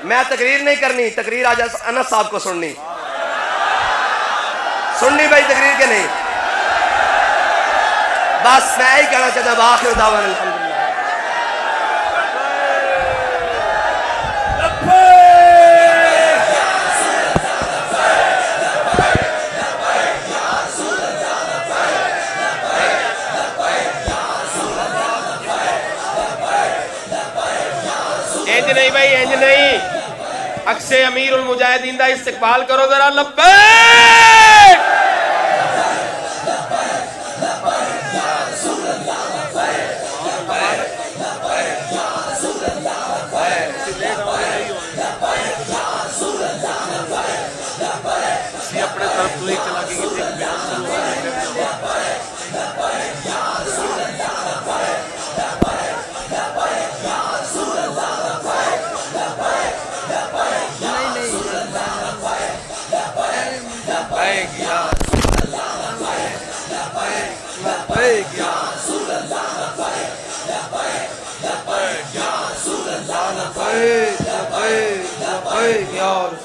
میں تقریر نہیں کرنی، تقریر آج انس صاحب کو سننی بھائی، تقریر کے نہیں، بس میں ہی کہنا چاہتا ہوں آخر دعوانا الحمدللہ۔ انج نہیں بھائی، انج نہیں، عکس امیر المجاہدین دا استقبال کرو ذرا، لبیک اپنے طرف تو ہی چلا کے کسی بیان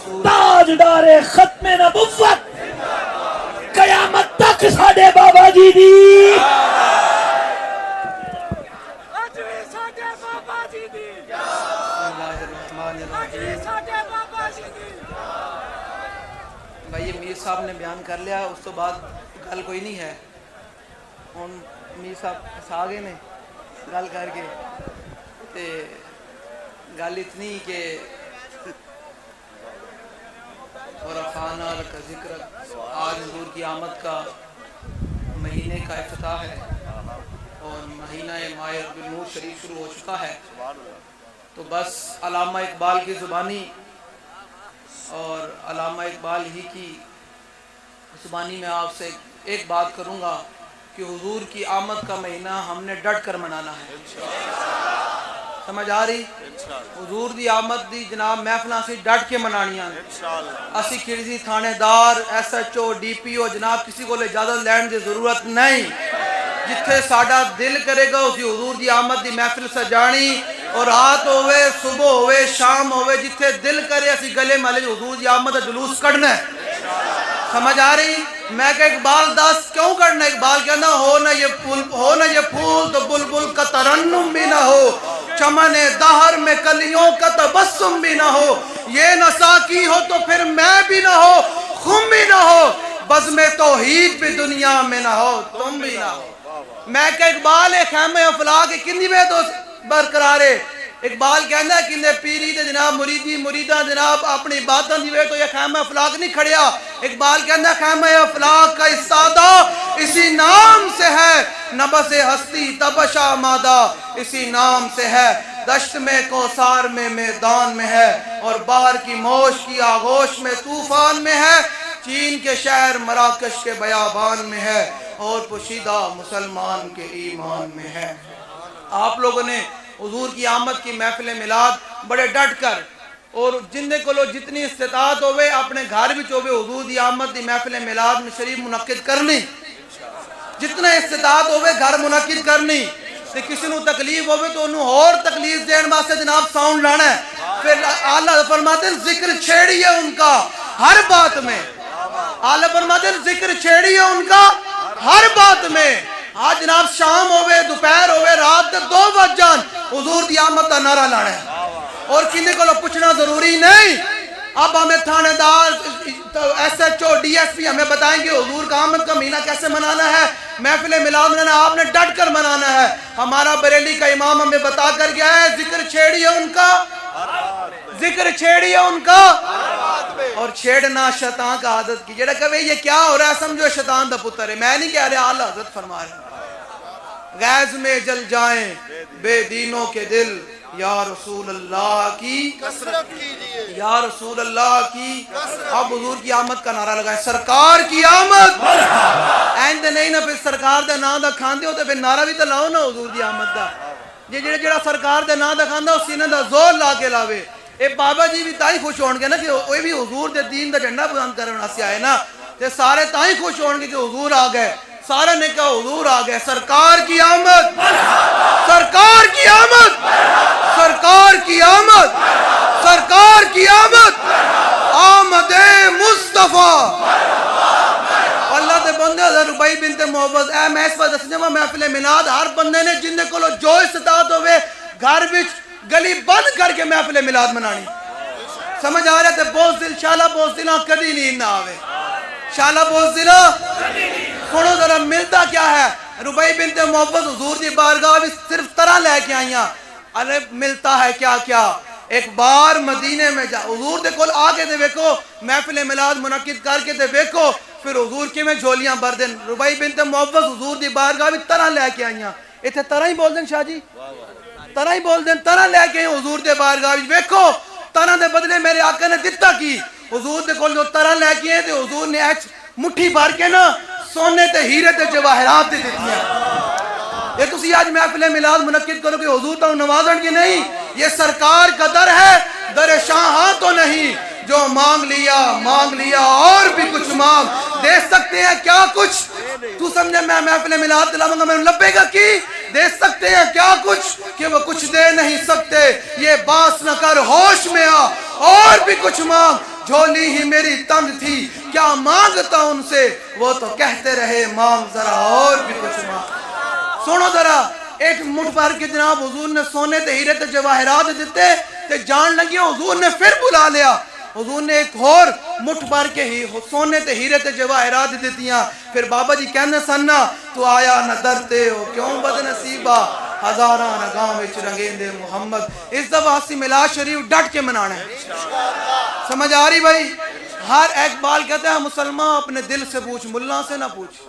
شروع تاجدار ختم نبوت قیامت تک ساڈے بابا جی دی، بھائی میر صاحب نے بیان کر لیا، اس تو بعد گل کوئی نہیں ہے۔ ہن میر صاحب ہسا گئے نے گل کر کے، تے گل اتنی کہ ورفعنا لک ذکرک، آج حضور کی آمد کا مہینے کا افتتاح ہے اور مہینہ ماہ ربیع النور شریف شروع ہو چکا ہے، تو بس علامہ اقبال کی زبانی اور علامہ اقبال ہی کی زبانی میں آپ سے ایک بات کروں گا کہ حضور کی آمد کا مہینہ ہم نے ڈٹ کر منانا ہے۔ سمجھ آ رہی؟ حضور دی آمد دی جناب محفلاں سے ڈٹ کے منانیاں، اسی کسی تھانے دار، S H O, D P O جناب کسی کو اجازت لین دی ضرورت نہیں، جتھے ساڈا دل کرے گا اسی حضور دی آمد دی محفل سجانی، اور رات ہوئے صبح ہوئے شام ہوئے، جتھے دل کرے اسی گلے محلے حضور دی آمد دا جلوس کڑنا ہے۔ سمجھ آ رہی؟ میں کہ اقبال دس کیوں کرنا ہے؟ اقبال کہنا ہو نہ یہ پھول تو بلبل کا ترنم بھی نہ ہو، چمن دہر میں کلیوں کا تبسم بھی نہ ہو، یہ نہ ساقی ہو تو پھر میں بھی نہ ہو، خم بھی نہ ہو، بزم توحید بھی دنیا میں نہ ہو، تم بھی نہ ہو۔ میں کہ اقبال خیمہ افلاح کے کندی میں تو برقرارے، اقبال کہنا ہے کہ پیری دے جناب مریدی مریدہ جناب اپنی باتاں دیوے تو یہ خیمہ افلاق نہیں کھڑیا۔ اقبال کہنا ہے خیمہ افلاق کا استادہ اسی نام سے ہے، نبض ہستی تبش آمادہ اسی نام سے ہے، دشت میں کوثار میں میدان میں ہے، اور باہر کی موش کی آغوش میں طوفان میں ہے، چین کے شہر مراکش کے بیابان میں ہے، اور پوشیدہ مسلمان کے ایمان میں ہے۔ آپ لوگوں نے حضور کی آمد کی محفل میلاد بڑے ڈٹ کر، اور جندے کو جتنی استطاعت ہوئے اپنے گھر بھی ہوئے حضور دی آمد دی محفل میلاد میں شریف منعقد کرنی، جتنا استطاعت ہوئے گھر منعقد کرنی، تے کسی نو تکلیف ہوئے تو انہوں اور تکلیف دین واسطے جناب ساؤنڈ لانا ہے۔ پھر اللہ فرماتے ہیں ذکر چھیڑی ہے ان کا ہر بات میں، اللہ فرماتے ہیں ذکر چھیڑی ہے ان کا ہر بات میں۔ آج جناب شام ہوئے دوپہر ہوئے رات 2 بج جان حضور دی آمد کا نعرہ لانا ہے، اور کسی کو پوچھنا ضروری نہیں۔ اب ہمیں تھانے دار، S H O, D S P ہمیں بتائیں گے حضور کا آمد کا مہینہ کیسے منانا ہے، محفل میلاد منانا آپ نے ڈٹ کر منانا ہے۔ ہمارا بریلی کا امام ہمیں بتا کر گیا ہے ذکر چھیڑی ہے ان کا، ذکر چھیڑی ہے ان کا، اور چھیڑنا شیطان کا عادت کی۔ جڑا کہ یہ کیا ہو رہا ہے سمجھو شیطان دا پتر ہے، میں نہیں کہہ رہا، اعلیٰ حضرت فرما رہے ہیں غیظ میں جل جائیں بے دینوں کے دل، یا رسول اللہ کی کثرت کیجئے، یا رسول اللہ کی اب حضور کی آمد کا نعرہ لگائیں، سرکار کی آمد، اینڈ نہیں نا پھر سرکار دے نام دا کھاندے ہو تو پھر نعرہ بھی تو لاؤ نا حضور دی آمد دا۔ جڑا سرکار دے نام دا کھاندہ اس سینے دا زور لا کے لاوے۔ اے بابا جی بھی تائی خوش ہون گے نا کہ وہ بھی حضور دے دین دا جھنڈا بلند کرنا سے آئے نا، تے سارے تائی خوش ہون گے کہ حضور آ گئے، سارے نے کہا حضور آ گئے، سرکار کی آمد، سرکار کی آمد، سرکار کی آمد، سرکار کی مصطفیٰ اللہ دے بندے حضرت ربیع بنت معوذ اے میں اس وقت دسنا محفل میلاد ہر بندے نے جن دے کولو جو استطاعت ہوئے گھر وچ گلی بند کر کے محفل میلاد منانی سمجھ آ رہا تے بوزدل شالا بوزدل کدی نیند نہ آوے شالا بوزدل سنو ذرا ملتا کیا ہے ربیع بنت معوذ حضور دی بارگاہ وچ صرف طرح لے کے آئیاں ارے ملتا ہے کیا کیا ایک بار مدینے میں جا حضور دے کول آگے دے ویکو محفل میلاد منعقد کر کے دے ویکو پھر حضور کے میں جھولیاں بھر دیں ربیع بنت معوذ حضور دی بارگاہ وچ طرح لے کے آئیاں ایتھے طرح ہی بول دیں شاہ جی طرح ہی بول دیں طرح لے کے حضور دے بارگاہ وچ ویکھو طرح دے بدلے میرے آقا نے دتا کی حضور دے کول جو طرح لے کے آئے تے حضور نے ایچ مٹھی بھر کے نا سونے تے ہیرے تے جواہرات تے دیتی ہیں یہ تسی آج محفل میلاد منعقد کرو کہ حضور تو نوازن کی نہیں یہ سرکار کا در ہے در شاہاں تو نہیں جو مانگ لیا اور بھی کچھ مانگ دے سکتے ہیں کیا کچھ تو سمجھے میں محفل میلاد دلاؤں گا میں لبے گا کی دے سکتے ہیں کیا کچھ کہ وہ کچھ دے نہیں سکتے یہ باس نہ کر ہوش میں آ اور بھی کچھ مانگ جھولی ہی میری تنگ تھی کیا مانگتا ان سے وہ تو کہتے رہے مانگ ذرا اور بھی کچھ مانگ سنو ذرا ایک مٹھ بھر کے جناب حضور نے سونے تے ہیرے تے جواہرات دیتے تے جان لگی حضور نے پھر بلا لیا حضور نے ایک اور مٹھ بھر کے ہی سونے تے ہیرے تے جواہرات دیتیاں پھر بابا جی کہنے سننا تو آیا نہ درتے ہو کیوں بد نصیبہ ہزاراں نگاہ وچ رنگیندے محمد اس دفعہ اسی میلاد شریف ڈٹ کے منانا ہے سمجھ آ رہی بھائی ہر اقبال کہتا ہے مسلمان اپنے دل سے پوچھ ملا سے نہ پوچھ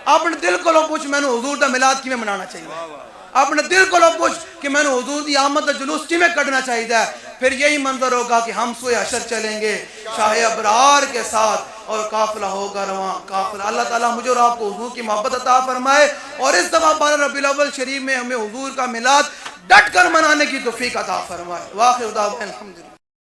اپنے دل کو لو پوچھ میں نے حضور دا میلاد کی میں منانا چاہیے اپنے دل کو لو پوچھ کہ میں نے حضور دی آمد دا جلوس کی میں کٹنا چاہیے پھر یہی منظر ہوگا کہ ہم سوئے حشر چلیں گے شاہ ابرار کے ساتھ اور قافلہ ہوگا رواں قافلہ اللہ تعالیٰ مجھے اور آپ کو حضور کی محبت عطا فرمائے اور اس دفعہ 12 ربیع الاول شریف میں ہمیں حضور کا میلاد ڈٹ کر منانے کی توفیق عطا فرمائے واخر دعوانا الحمدللہ